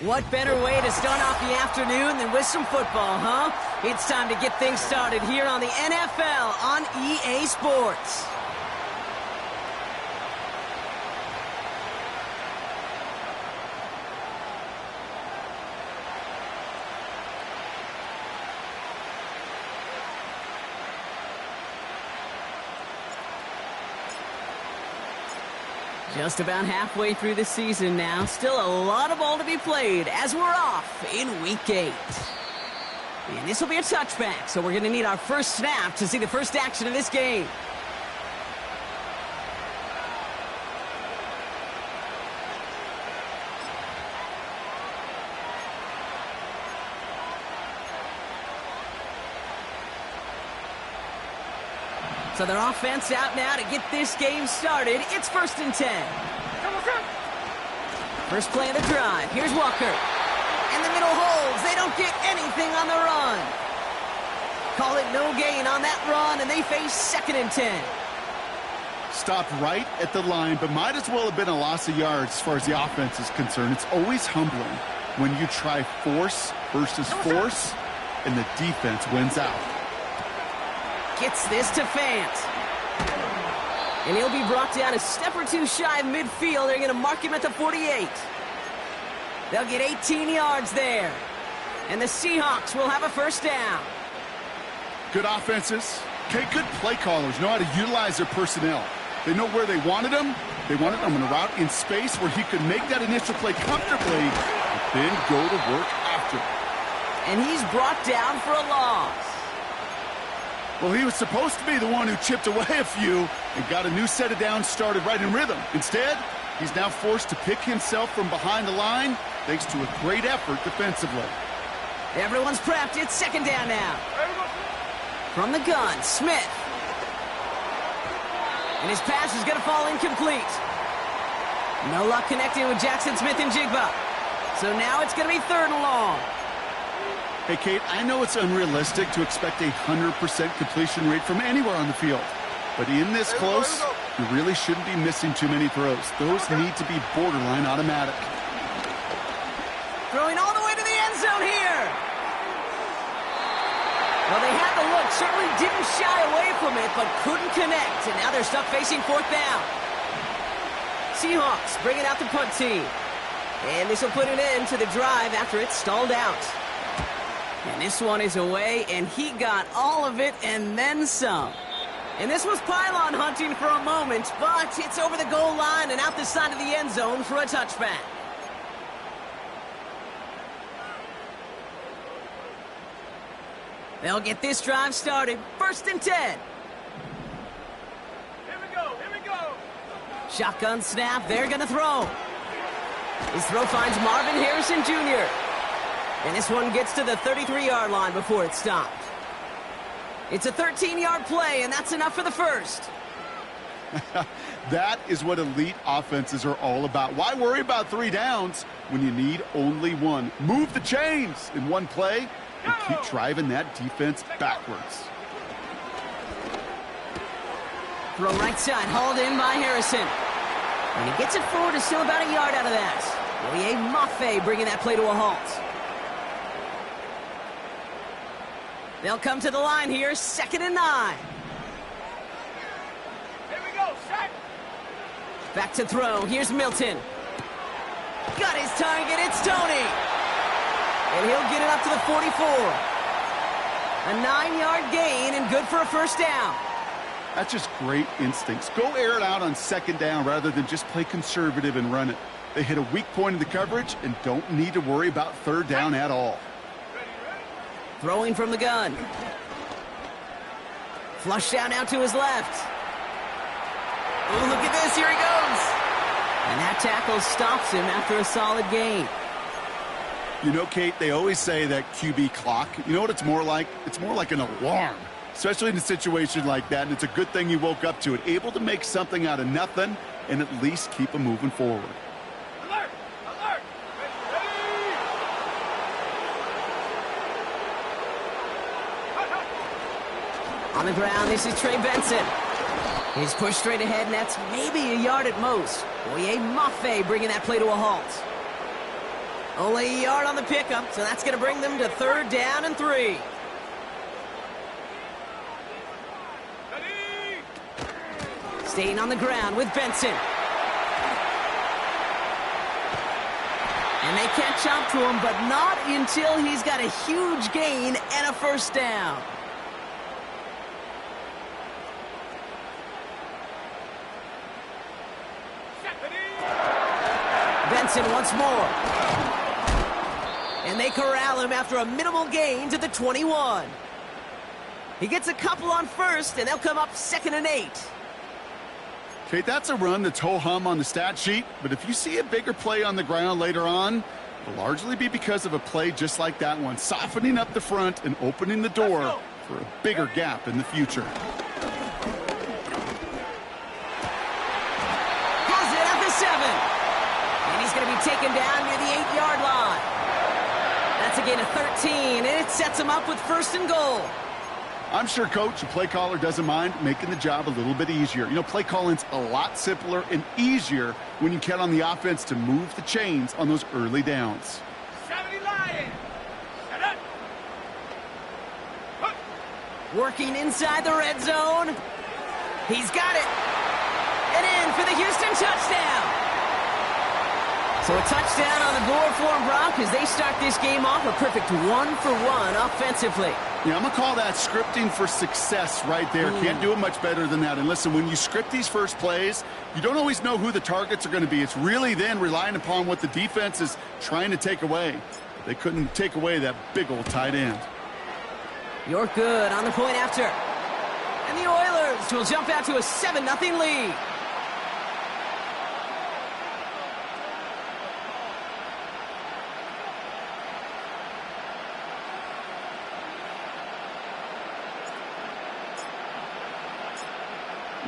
What better way to start off the afternoon than with some football, huh? It's time to get things started here on the NFL on EA Sports. Just about halfway through the season now. Still a lot of ball to be played as we're off in Week 8. And this will be a touchback, so we're going to need our first snap to see the first action of this game. So their offense out now to get this game started. It's 1st and 10. First play of the drive. Here's Walker. And the middle holds. They don't get anything on the run. Call it no gain on that run, and they face 2nd and 10. Stopped right at the line, but might as well have been a loss of yards as far as the offense is concerned. It's always humbling when you try force versus force, and the defense wins out. Gets this to Fant. And he'll be brought down a step or two shy of midfield. They're going to mark him at the 48. They'll get 18 yards there. And the Seahawks will have a first down. Good offenses. Okay, good play callers know how to utilize their personnel. They know where they wanted them. They wanted them on a route in space where he could make that initial play comfortably, but then go to work after. And he's brought down for a loss. Well, he was supposed to be the one who chipped away a few and got a new set of downs started right in rhythm. Instead, he's now forced to pick himself from behind the line thanks to a great effort defensively. Everyone's prepped. It's 2nd down now. From the gun, Smith. And his pass is going to fall incomplete. No luck connecting with Jackson Smith and Jigba. So now it's going to be 3rd and long. Hey, Kate, I know it's unrealistic to expect a 100% completion rate from anywhere on the field. But in this close, you really shouldn't be missing too many throws. Those need to be borderline automatic. Throwing all the way to the end zone here. Well, they had the look. Certainly didn't shy away from it, but couldn't connect. And now they're stuck facing 4th down. Seahawks bringing out the punt team. And this will put an end to the drive after it's stalled out. And this one is away, and he got all of it and then some. And this was pylon hunting for a moment, but it's over the goal line and out the side of the end zone for a touchback. They'll get this drive started. 1st and 10. Here we go. Shotgun snap. They're going to throw. His throw finds Marvin Harrison Jr., and this one gets to the 33-yard line before it's stopped. It's a 13-yard play, and that's enough for the first. That is what elite offenses are all about. Why worry about 3 downs when you need only 1? Move the chains in one play and keep driving that defense backwards. Throw right side, hauled in by Harrison. And he gets it forward to still about a yard out of that. Oye Mafe bringing that play to a halt. They'll come to the line here, 2nd and 9. Here we go, sack. Back to throw. Here's Milton. Got his target. It's Tony. And he'll get it up to the 44. A 9-yard gain and good for a first down. That's just great instincts. Go air it out on 2nd down rather than just play conservative and run it. They hit a weak point in the coverage and don't need to worry about 3rd down at all. Throwing from the gun. Flush down now to his left. Oh, look at this. Here he goes. And that tackle stops him after a solid gain. You know, Kate, they always say that QB clock. You know what it's more like? It's more like an alarm, especially in a situation like that. And it's a good thing you woke up to it. Able to make something out of nothing and at least keep them moving forward. Alert! Alert! Ready! On the ground, this is Trey Benson. He's pushed straight ahead, and that's maybe a yard at most. Oye Mafe bringing that play to a halt. Only a yard on the pickup, so that's going to bring them to 3rd down and 3. Staying on the ground with Benson. And they catch up to him, but not until he's got a huge gain and a 1st down. Benson once more. And they corral him after a minimal gain to the 21. He gets a couple on 1st, and they'll come up 2nd and 8. Okay, that's a run that's ho-hum on the stat sheet, but if you see a bigger play on the ground later on, it'll largely be because of a play just like that one, softening up the front and opening the door for a bigger gap in the future. Has it at the 7. And he's going to be taken down near the 8-yard line. That's a gain of 13, and it sets him up with 1st and goal. I'm sure Coach, the play caller, doesn't mind making the job a little bit easier. You know, play calling's a lot simpler and easier when you count on the offense to move the chains on those early downs. 70 Lions. Working inside the red zone. He's got it. And in for the Houston touchdown. So a touchdown on the board for them, Brock, as they start this game off a perfect 1-for-1 offensively. Yeah, I'm going to call that scripting for success right there. Can't do it much better than that. And listen, when you script these first plays, you don't always know who the targets are going to be. It's really then relying upon what the defense is trying to take away. They couldn't take away that big old tight end. You're good on the point after. And the Oilers will jump out to a 7-0 lead.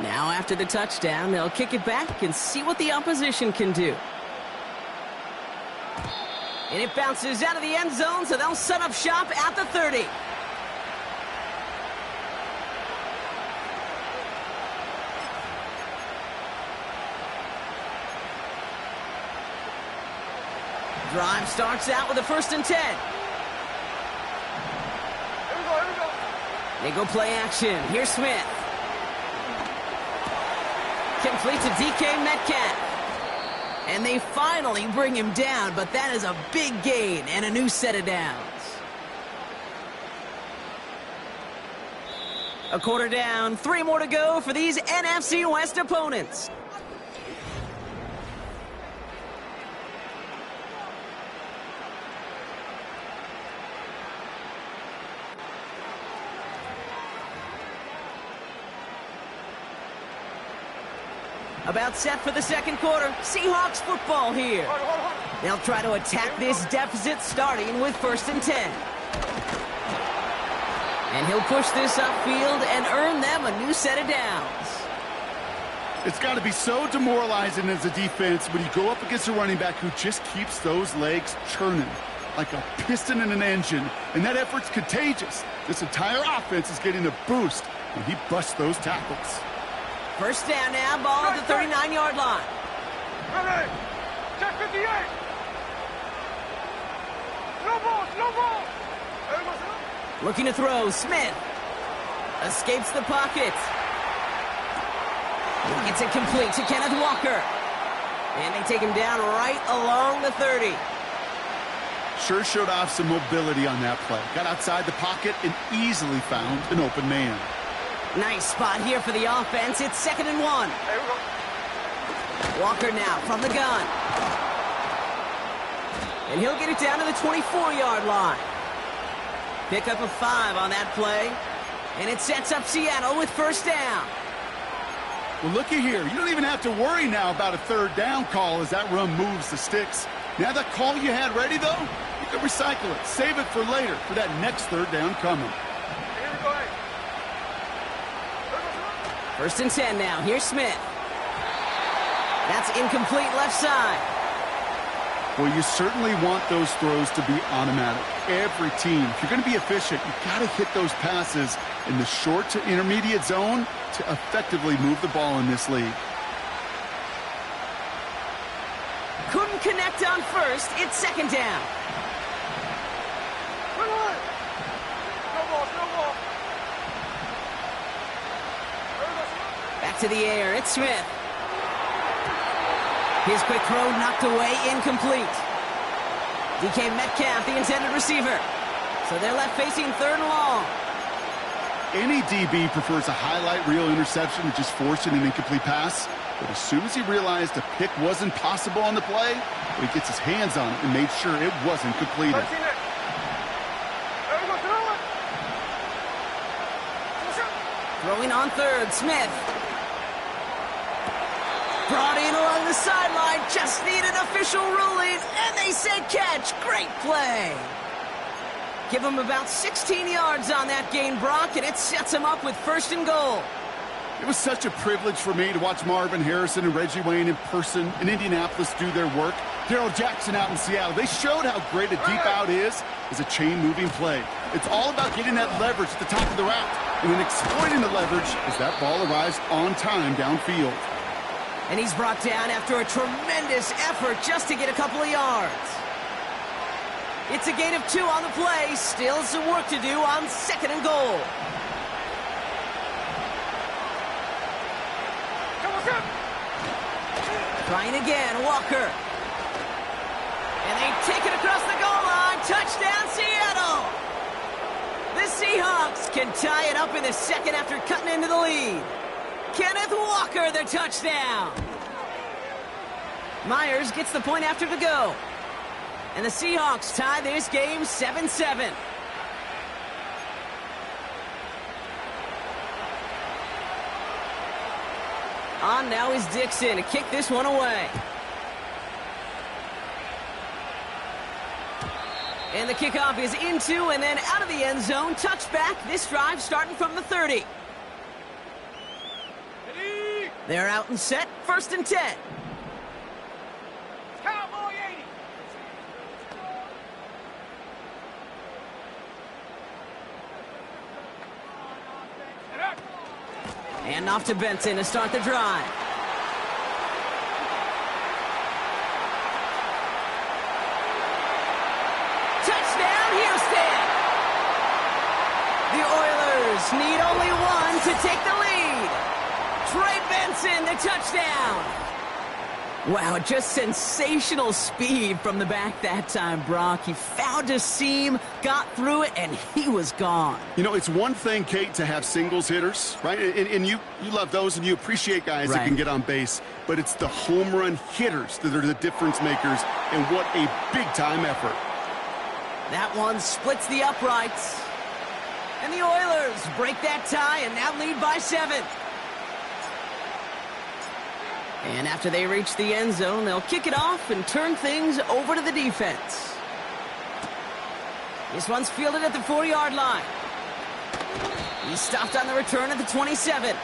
Now after the touchdown, they'll kick it back and see what the opposition can do. And it bounces out of the end zone, so they'll set up shop at the 30. Drive starts out with a 1st and 10. Here we go. They go play action. Here's Smith. Complete to DK Metcalf. And they finally bring him down, but that is a big gain and a new set of downs. A quarter down, 3 more to go for these NFC West opponents. About set for the 2nd quarter. Seahawks football here. They'll try to attack this deficit starting with 1st and 10. And he'll push this upfield and earn them a new set of downs. It's got to be so demoralizing as a defense when you go up against a running back who just keeps those legs churning like a piston in an engine. And that effort's contagious. This entire offense is getting a boost when he busts those tackles. 1st down now, ball at the 39-yard line. Ready. Check 58. Slow ball. Looking to throw, Smith. Escapes the pocket. He gets it complete to Kenneth Walker. And they take him down right along the 30. Sure showed off some mobility on that play. Got outside the pocket and easily found an open man. Nice spot here for the offense. It's 2nd and 1. Here we go. Walker now from the gun. And he'll get it down to the 24-yard line. Pick up a 5 on that play. And it sets up Seattle with 1st down. Well, looky here. You don't even have to worry now about a 3rd down call as that run moves the sticks. Now that call you had ready, though, you can recycle it. Save it for later for that next 3rd down coming. Here we go. 1st and 10 now. Here's Smith. That's incomplete left side. Well, you certainly want those throws to be automatic. Every team, if you're going to be efficient, you've got to hit those passes in the short to intermediate zone to effectively move the ball in this league. Couldn't couldn't connect on first. It's second down. Come on. No balls, no ball. Back to the air. It's Smith. His quick throw knocked away, incomplete. DK Metcalf, the intended receiver. So they're left facing third and long. Any DB prefers a highlight reel interception to just forcing an incomplete pass. But as soon as he realized a pick wasn't possible on the play, he gets his hands on it and made sure it wasn't completed. Throwing on third, Smith. Brought in along the sideline, just needed official ruling, and they said catch. Great play. Give him about 16 yards on that gain, Brock, and it sets him up with first and goal. It was such a privilege for me to watch Marvin Harrison and Reggie Wayne in person in Indianapolis do their work. Darrell Jackson out in Seattle. They showed how great a deep out is as a chain-moving play. It's all about getting that leverage at the top of the route and then exploiting the leverage as that ball arrives on time downfield. And he's brought down after a tremendous effort just to get a couple of yards. It's a gain of 2 on the play. Still some work to do on second and goal. Trying again, Walker. And they take it across the goal line. Touchdown, Seattle. The Seahawks can tie it up in the second after cutting into the lead. Kenneth Walker, the touchdown. Myers gets the point after the go. And the Seahawks tie this game 7-7. On now is Dixon to kick this one away. And the kickoff is into and then out of the end zone. Touchback. This drive starting from the 30. They're out and set. First and 10. Cowboy 80. And off to Benson to start the drive. Touchdown, Houston! The Oilers need only one to take the lead. Trey Benson, the touchdown. Wow, just sensational speed from the back that time, Brock. He found a seam, got through it, and he was gone. You know, it's one thing, Kate, to have singles hitters, right? And you love those and you appreciate guys that can get on base. But it's the home run hitters that are the difference makers, and what a big-time effort. That one splits the uprights. And the Oilers break that tie and now lead by 7. And after they reach the end zone, they'll kick it off and turn things over to the defense. This one's fielded at the 4-yard line. He's stopped on the return at the 27.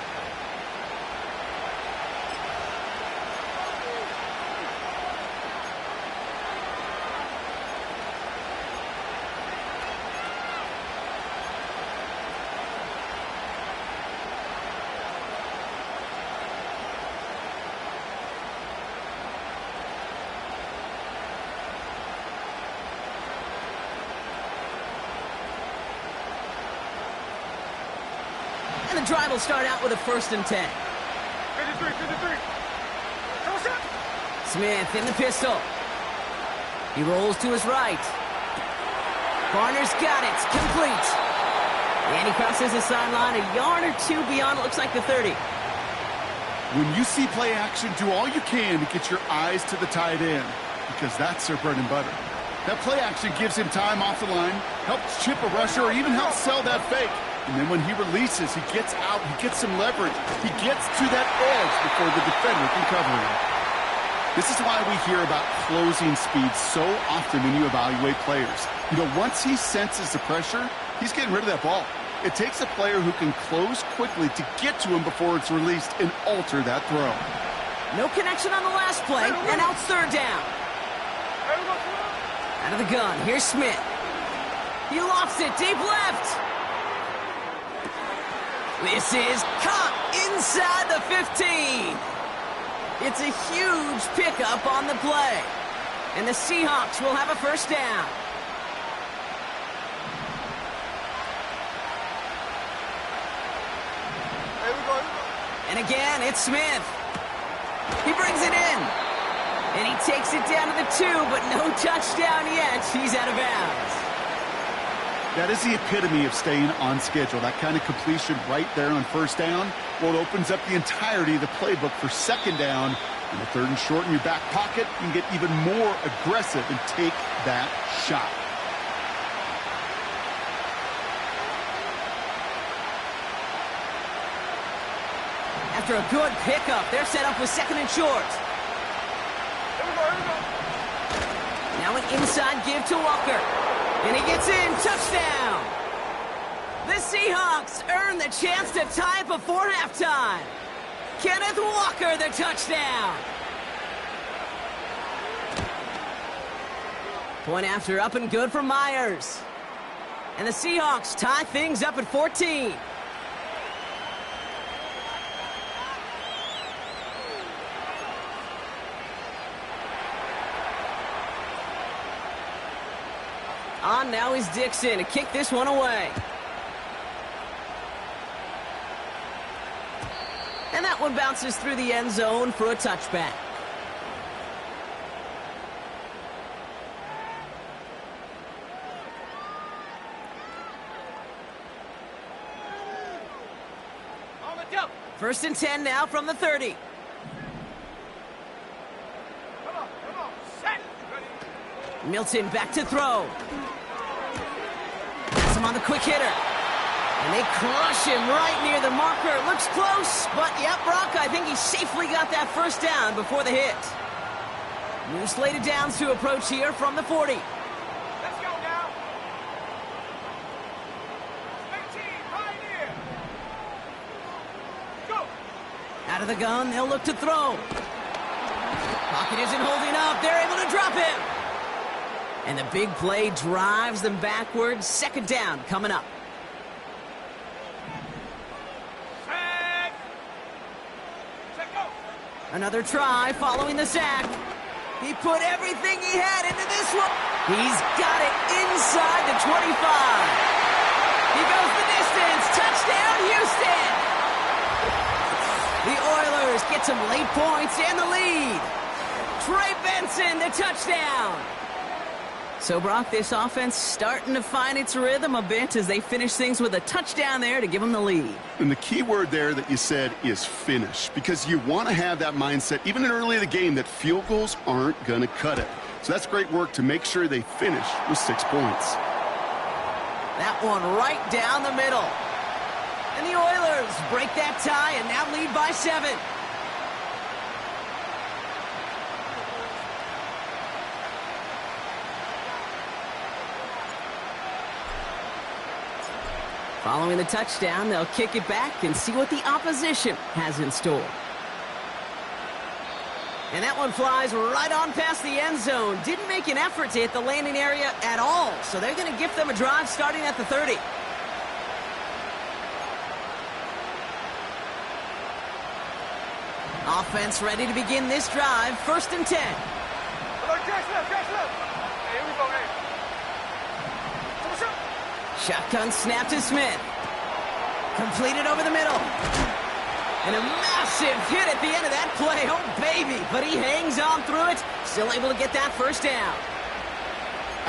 And the drive will start out with a first and 10. 53. Smith in the pistol. He rolls to his right. Barner's got it. Complete. And he crosses the sideline a yard or 2 beyond, it looks like the 30. When you see play action, do all you can to get your eyes to the tight end, because that's their bread and butter. That play action gives him time off the line, helps chip a rusher, or even helps sell that fake. And then when he releases, he gets out, he gets some leverage. He gets to that edge before the defender can cover him. This is why we hear about closing speed so often when you evaluate players. You know, once he senses the pressure, he's getting rid of that ball. It takes a player who can close quickly to get to him before it's released and alter that throw. No connection on the last play, and out third down. Out of the gun, here's Smith. He lofts it deep left. This is caught inside the 15. It's a huge pickup on the play. And the Seahawks will have a first down. Here we go. And again, it's Smith. He brings it in. And he takes it down to the 2, but no touchdown yet. He's out of bounds. That is the epitome of staying on schedule. That kind of completion right there on first down. Well, it opens up the entirety of the playbook for second down. And the 3rd and short in your back pocket, you can get even more aggressive and take that shot. After a good pickup, they're set up with 2nd and short. Here we go. Now an inside give to Walker. And he gets in. Touchdown! The Seahawks earn the chance to tie it before halftime. Kenneth Walker, the touchdown. Point after up and good for Myers. And the Seahawks tie things up at 14. On now is Dixon to kick this one away. And that one bounces through the end zone for a touchback. On the jump. 1st and 10 now from the 30. Come on. Set. Ready. Milton back to throw. Has him on the quick hitter. And they crush him right near the marker. Looks close, but yep, Brock, I think he safely got that first down before the hit. New slated downs to approach here from the 40. Let's go now. 18, right here. Go. Out of the gun, they'll look to throw. Pocket isn't holding up. They're able to drop him. And the big play drives them backwards. 2nd down coming up. Another try following the sack. He put everything he had into this one. He's got it inside the 25. He goes the distance. Touchdown, Houston. The Oilers get some late points and the lead. Trey Benson, the touchdown. So, Brock, this offense starting to find its rhythm a bit as they finish things with a touchdown there to give them the lead. And the key word there that you said is finish, because you want to have that mindset, even in early in the game, that field goals aren't going to cut it. So that's great work to make sure they finish with 6 points. That one right down the middle. And the Oilers break that tie and now lead by 7. Following the touchdown, they'll kick it back and see what the opposition has in store. And that one flies right on past the end zone. Didn't make an effort to hit the landing area at all, so they're going to gift them a drive starting at the 30. Offense ready to begin this drive. 1st and 10. Jackson left. Hey, here we go, hey. Shotgun snap to Smith. Completed over the middle. And a massive hit at the end of that play. Oh, baby. But he hangs on through it. Still able to get that first down.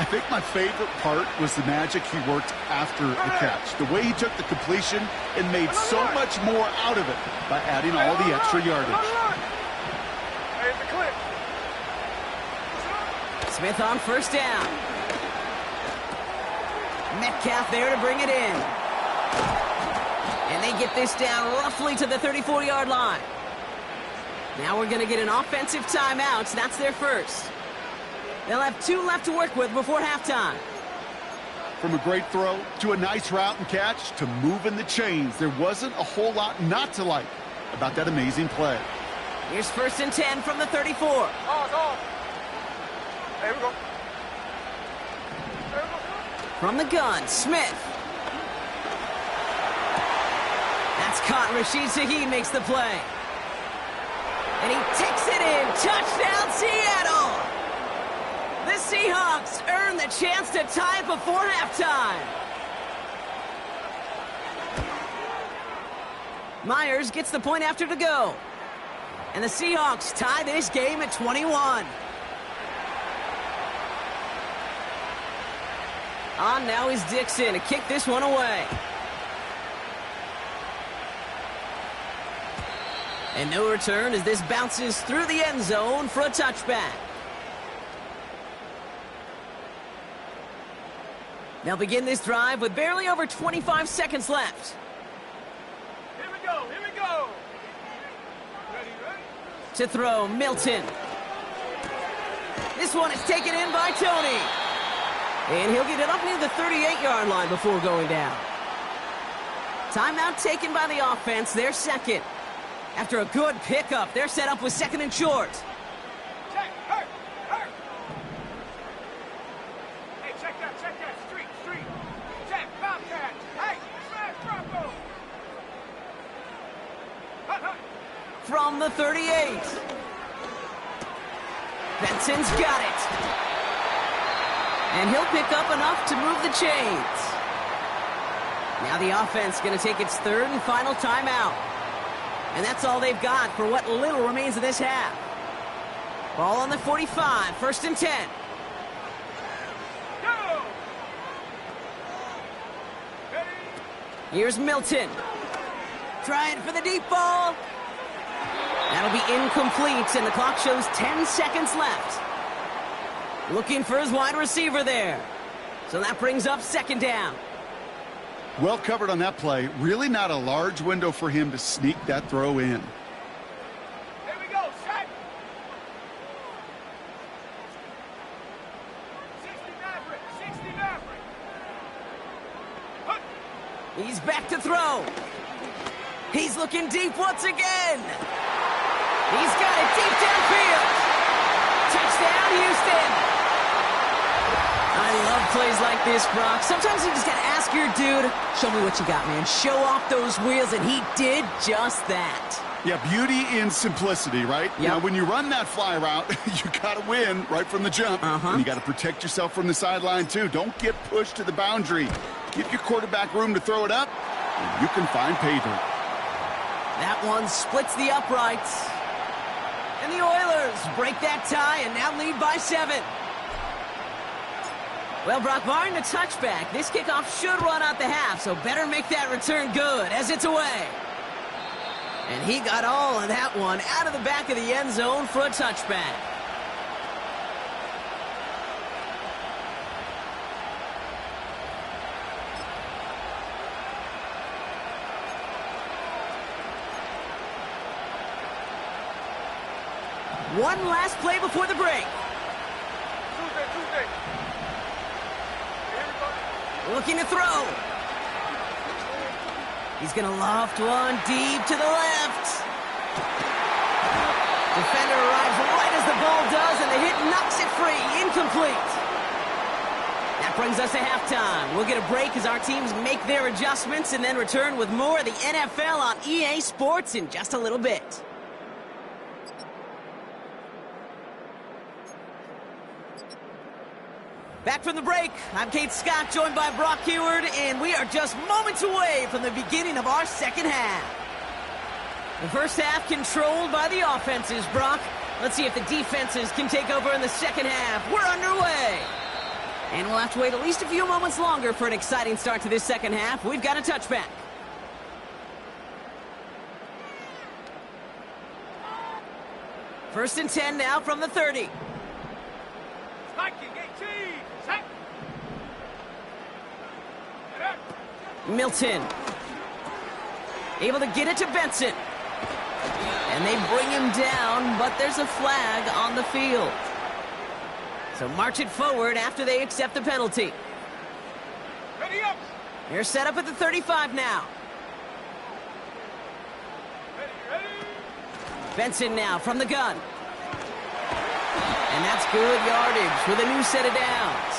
I think my favorite part was the magic he worked after the catch. The way he took the completion and made so much more out of it by adding all the extra yardage. Hey, the clip. Smith on first down. Metcalf there to bring it in. And they get this down roughly to the 34-yard line. Now we're going to get an offensive timeout. That's their first. They'll have 2 left to work with before halftime. From a great throw to a nice route and catch to moving the chains, there wasn't a whole lot not to like about that amazing play. Here's 1st and 10 from the 34. Oh. Hey, here we go. From the gun, Smith. That's caught. Rashid Shaheed makes the play. And he takes it in. Touchdown, Seattle. Seahawks earn the chance to tie it before halftime. Myers gets the point after to go. And the Seahawks tie this game at 21. On now is Dixon to kick this one away. And no return as this bounces through the end zone for a touchback. They'll begin this drive with barely over 25 seconds left. Here we go, here we go. Ready, ready? To throw, Milton. This one is taken in by Tony. And he'll get it up near the 38-yard line before going down. Timeout taken by the offense, their second. After a good pickup, they're set up with second and short. Check, hurt, hurt. Hey, check that, street. Check, Bobcat. Hey, smash Bronco. Hut. From the 38. Benson's got it. And he'll pick up enough to move the chains. Now the offense going to take its third and final timeout. And that's all they've got for what little remains of this half. Ball on the 45, first and 10. Go! Ready? Here's Milton. Trying for the deep ball. That'll be incomplete, and the clock shows 10 seconds left. Looking for his wide receiver there. So that brings up second down. Well covered on that play. Really not a large window for him to sneak that throw in. Here we go, set. 60 Maverick. Hut. He's back to throw. He's looking deep once again. He's got it deep downfield. Touchdown, Houston. I love plays like this, Brock. Sometimes you just got to ask your dude, show me what you got, man. Show off those wheels, and he did just that. Yeah, beauty in simplicity, right? Yep. Now, when you run that fly route, you got to win right from the jump. And you got to protect yourself from the sideline, too. Don't get pushed to the boundary. Give your quarterback room to throw it up, and you can find pay dirt. That one splits the uprights. And the Oilers break that tie and now lead by 7. Well, Brock, barring the touchback, this kickoff should run out the half, so better make that return good as it's away. And he got all of that one out of the back of the end zone for a touchback. One last play before the break. Tuesday. Here we go. Looking to throw. He's going to loft one deep to the left. Defender arrives right as the ball does, and the hit knocks it free. Incomplete. That brings us to halftime. We'll get a break as our teams make their adjustments and then return with more of the NFL on EA Sports in just a little bit. Back from the break, I'm Kate Scott, joined by Brock Heward, and we are just moments away from the beginning of our second half. The first half controlled by the offenses, Brock. Let's see if the defenses can take over in the second half. We're underway. And we'll have to wait at least a few moments longer for an exciting start to this second half. We've got a touchback. First and 10 now from the 30. Spiking 18. Set. Milton. Able to get it to Benson. And they bring him down, but there's a flag on the field. So march it forward after they accept the penalty. Ready up. They're set up at the 35 now. Ready. Benson now from the gun. And that's good yardage with a new set of downs.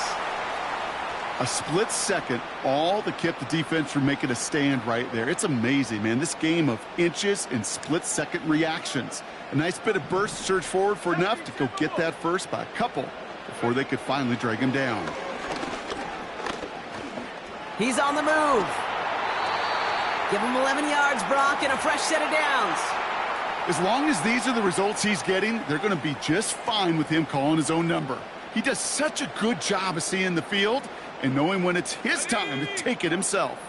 A split second, all that kept the defense from making a stand right there. It's amazing, man. This game of inches and split-second reactions. A nice bit of burst, surge forward for enough to go get that first by a couple. before they could finally drag him down. He's on the move. Give him 11 yards, Brock, and a fresh set of downs. As long as these are the results he's getting, they're going to be just fine with him calling his own number. He does such a good job of seeing the field and knowing when it's his time to take it himself.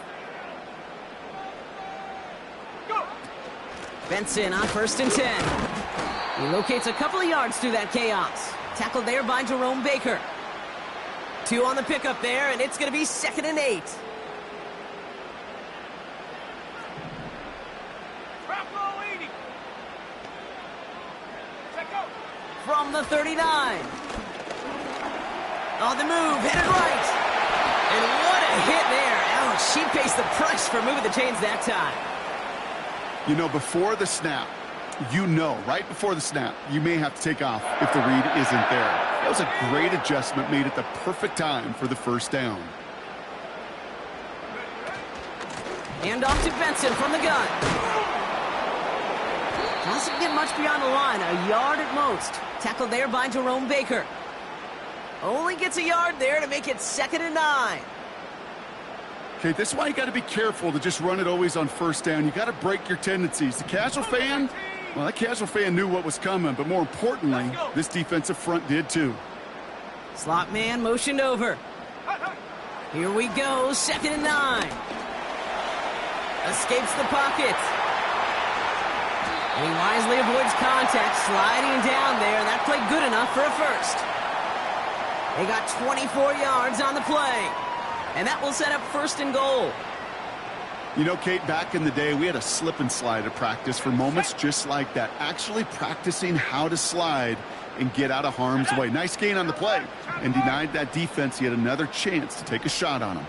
Benson on 1st and 10. He locates a couple of yards through that chaos. Tackled there by Jerome Baker. 2 on the pickup there, and it's going to be 2nd and 8. From the 39. On the move, headed right. And what a hit there. Ouch, she pays the price for moving the chains that time. You know, before the snap, right before the snap, you may have to take off if the read isn't there. That was a great adjustment made at the perfect time for the first down. And off to Benson from the gun. Doesn't get much beyond the line, a yard at most. Tackled there by Jerome Baker. Only gets a yard there to make it 2nd and 9. Okay, this is why you got to be careful to just run it always on 1st down. You got to break your tendencies. The casual fan, well, that casual fan knew what was coming, but more importantly, this defensive front did too. Slot man motioned over. Here we go, 2nd and 9. Escapes the pocket. And he wisely avoids contact, sliding down there. That played good enough for a first. They got 24 yards on the play. And that will set up 1st and goal. You know, Kate, back in the day, we had a slip and slide at practice for moments just like that. Actually practicing how to slide and get out of harm's way. Nice gain on the play. And denied that defense yet another chance to take a shot on him.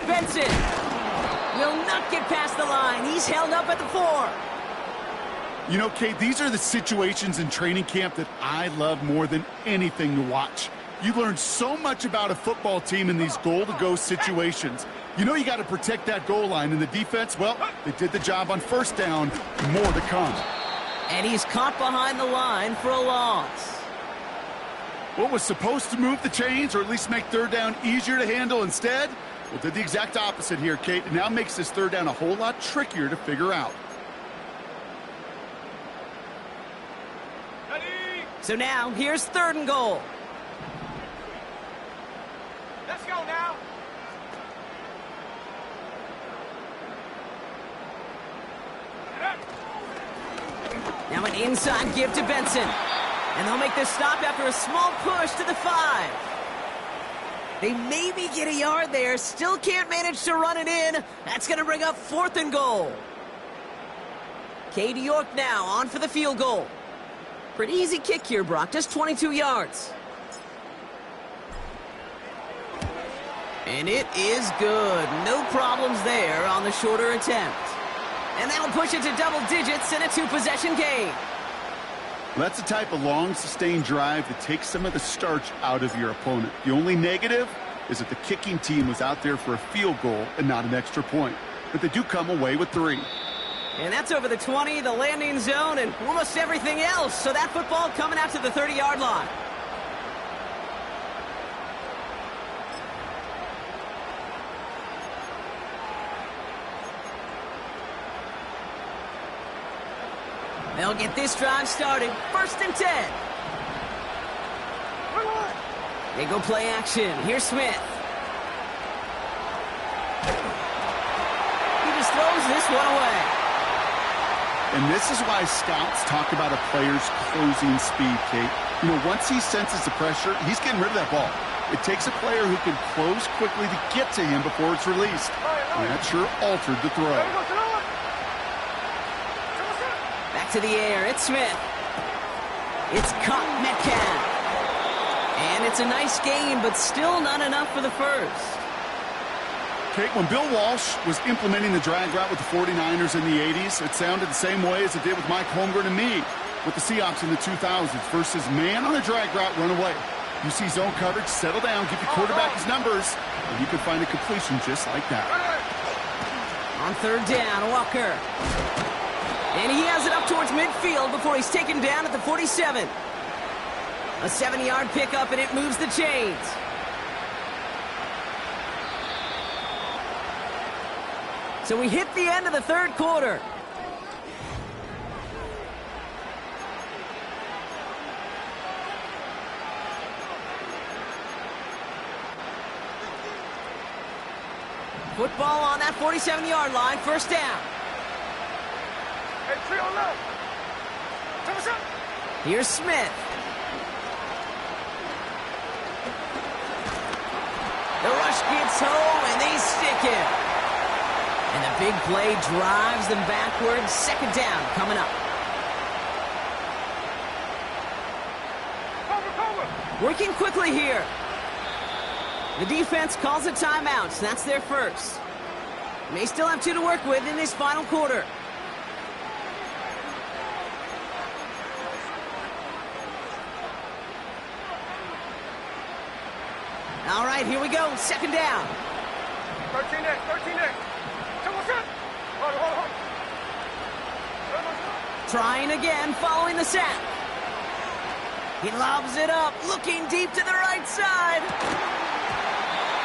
Benson will not get past the line. He's held up at the 4. You know, Kate, these are the situations in training camp that I love more than anything to watch. You learn so much about a football team in these goal-to-go situations. You know you got to protect that goal line, and the defense, well, they did the job on 1st down. More to come. And he's caught behind the line for a loss. What was supposed to move the chains, or at least make 3rd down easier to handle instead? Well, did the exact opposite here, Kate. It now makes this 3rd down a whole lot trickier to figure out. So now, here's 3rd and goal. Let's go now. Now an inside give to Benson. And they'll make this stop after a small push to the 5. They maybe get a yard there, still can't manage to run it in. That's going to bring up 4th and goal. Katie York now on for the field goal. Pretty easy kick here, Brock, just 22 yards. And it is good. No problems there on the shorter attempt. And that'll push it to double digits in a 2-possession game. That's the type of long, sustained drive that takes some of the starch out of your opponent. The only negative is that the kicking team was out there for a field goal and not an extra point. But they do come away with 3. And that's over the 20, the landing zone, and almost everything else. So that football coming out to the 30-yard line. They'll get this drive started. 1st and 10. They go play action. Here's Smith. He just throws this one away. And this is why scouts talk about a player's closing speed, Kate. You know, once he senses the pressure, he's getting rid of that ball. It takes a player who can close quickly to get to him before it's released. And that sure altered the throw. Back to the air. It's Smith. It's caught Metcalf. And it's a nice game, but still not enough for the first. Kate, when Bill Walsh was implementing the drag route with the 49ers in the 80s, it sounded the same way as it did with Mike Holmgren and me with the Seahawks in the 2000s versus man on the drag route, run away. You see zone coverage, settle down, give your quarterback his numbers, and you can find a completion just like that. On 3rd down, Walker. And he has it up towards midfield before he's taken down at the 47. A 7-yard pickup, and it moves the chains. So we hit the end of the third quarter. Football on that 47-yard line, first down. Hey, trio left. Here's Smith. The rush gets home, and they stick him. And the big play drives them backwards. Second down coming up. Cover. Working quickly here. The defense calls a timeout, so that's their first. May still have 2 to work with in this final quarter. All right, here we go. Second down. 13X. Hold. Trying again, following the sack. He lobs it up, looking deep to the right side.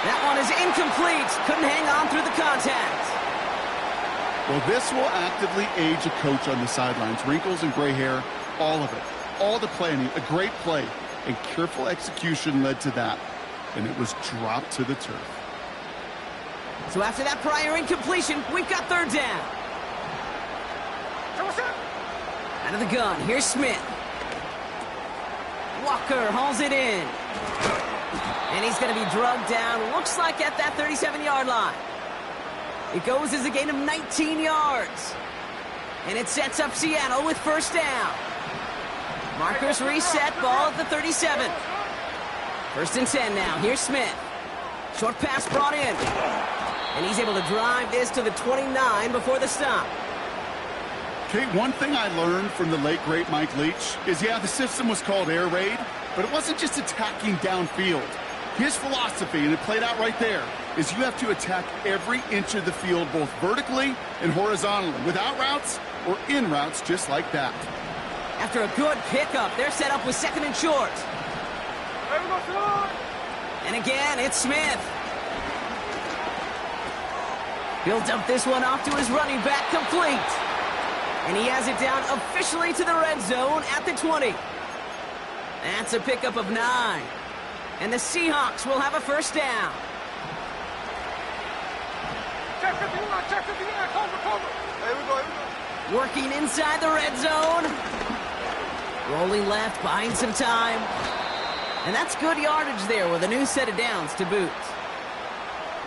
That one is incomplete. Couldn't hang on through the contact. Well, this will actively age a coach on the sidelines. Wrinkles and gray hair, all of it. All the planning, a great play, and careful execution led to that. And it was dropped to the turf. So after that prior incompletion, we've got third down. Out of the gun, here's Smith. Walker hauls it in. And he's going to be drugged down, looks like at that 37-yard line. It goes as a gain of 19 yards. And it sets up Seattle with first down. Markers reset, ball at the 37. First and 10 now. Here's Smith. Short pass brought in. And he's able to drive this to the 29 before the stop. Kate, one thing I learned from the late, great Mike Leach is, yeah, the system was called air raid, but it wasn't just attacking downfield. His philosophy, and it played out right there, is you have to attack every inch of the field, both vertically and horizontally, without routes or in routes just like that. After a good pickup, they're set up with second and short. And again, it's Smith. He'll dump this one off to his running back, complete. And he has it down officially to the red zone at the 20. That's a pickup of 9. And the Seahawks will have a first down. Check 59, cover. Here we go. Working inside the red zone. Rolling left, buying some time. And that's good yardage there with a new set of downs to boot.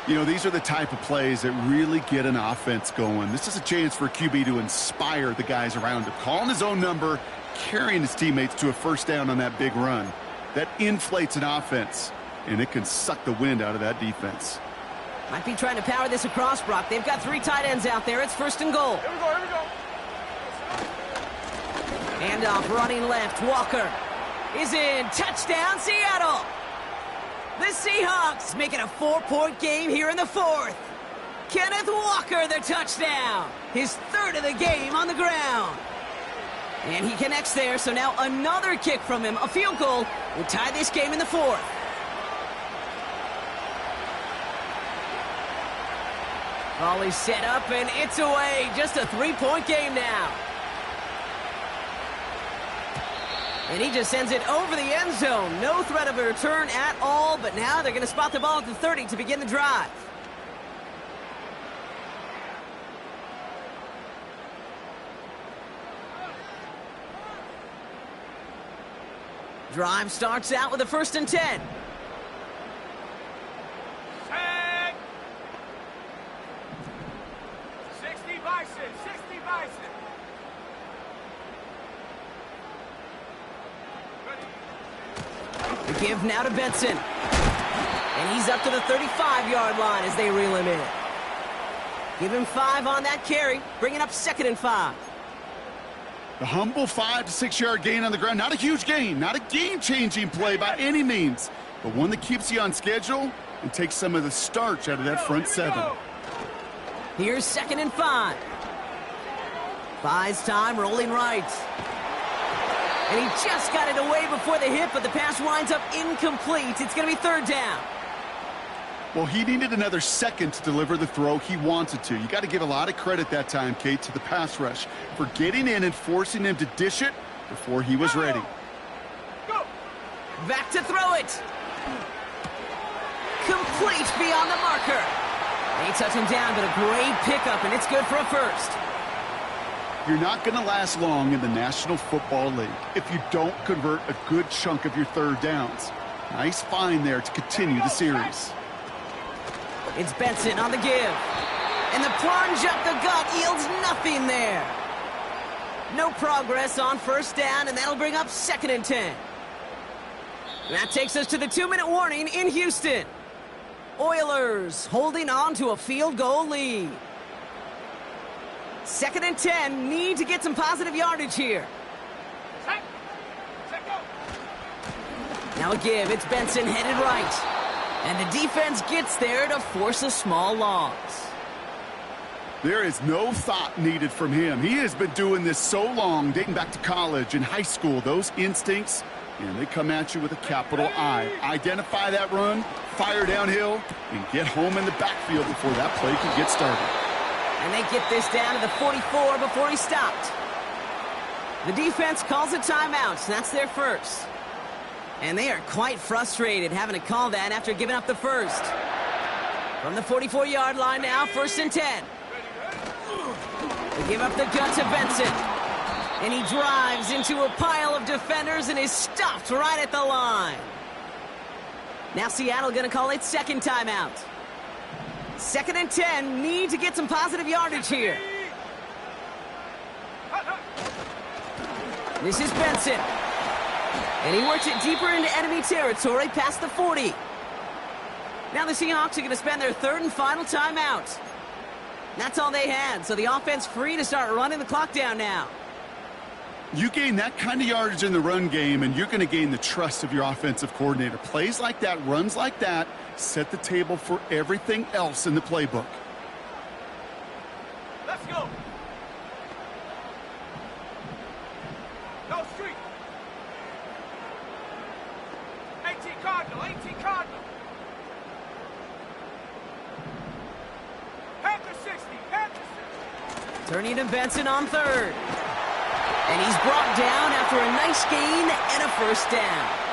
You know, these are the type of plays that really get an offense going. This is a chance for a QB to inspire the guys around him. Calling his own number, carrying his teammates to a first down on that big run. That inflates an offense, and it can suck the wind out of that defense. Might be trying to power this across, Brock. They've got 3 tight ends out there. It's first and goal. Here we go. Handoff running left. Walker is in. Touchdown, Seattle. The Seahawks making a 4-point game here in the fourth. Kenneth Walker, the touchdown. His third of the game on the ground. And he connects there, so now another kick from him. A field goal will tie this game in the fourth. Volley set up, and it's away. Just a 3-point game now. And he just sends it over the end zone. No threat of a return at all, but now they're going to spot the ball at the 30 to begin the drive. Drive starts out with a first and 10. Check. 60 Bison. The give now to Benson. And he's up to the 35-yard line as they reel him in. Give him 5 on that carry, bringing up second and 5. The humble 5 to 6 yard gain on the ground. Not a huge gain, not a game-changing play by any means, but one that keeps you on schedule and takes some of the starch out of that front 7. Here's second and 5. Buys time, rolling right. And he just got it away before the hit, but the pass winds up incomplete. It's going to be third down. Well, he needed another second to deliver the throw he wanted to. You got to give a lot of credit that time, Kate, to the pass rush for getting in and forcing him to dish it before he was ready. Go! Back to throw it. Complete beyond the marker. They touch him down, but a great pickup, and it's good for a first. You're not going to last long in the National Football League if you don't convert a good chunk of your third downs. Nice find there to continue the series. It's Benson on the give. And the plunge up the gut yields nothing there. No progress on first down, and that'll bring up 2nd and 10. And that takes us to the 2-minute warning in Houston. Oilers holding on to a field goal lead. 2nd and 10, need to get some positive yardage here. Set! Set, go! Now a give, it's Benson headed right. And the defense gets there to force a small loss. There is no thought needed from him. He has been doing this so long, dating back to college and high school. Those instincts, and they come at you with a capital I. Identify that run, fire downhill, and get home in the backfield before that play can get started. And they get this down to the 44 before he stopped. The defense calls a timeout, so that's their first. And they are quite frustrated having to call that after giving up the first. From the 44-yard line now, 1st and 10. They give up the gut to Benson. And he drives into a pile of defenders and is stopped right at the line. Now Seattle going to call it 2nd timeout. 2nd and 10, need to get some positive yardage here. This is Benson. And he works it deeper into enemy territory past the 40. Now the Seahawks are going to spend their 3rd and final timeout. That's all they had, so the offense free to start running the clock down now. You gain that kind of yardage in the run game, and you're going to gain the trust of your offensive coordinator. Plays like that, runs like that, set the table for everything else in the playbook. Let's go! Go street! 18 Cardinal, 18 Cardinal! Panther 60, Panther 60! Turning to Benson on 3rd. And he's brought down after a nice gain and a first down.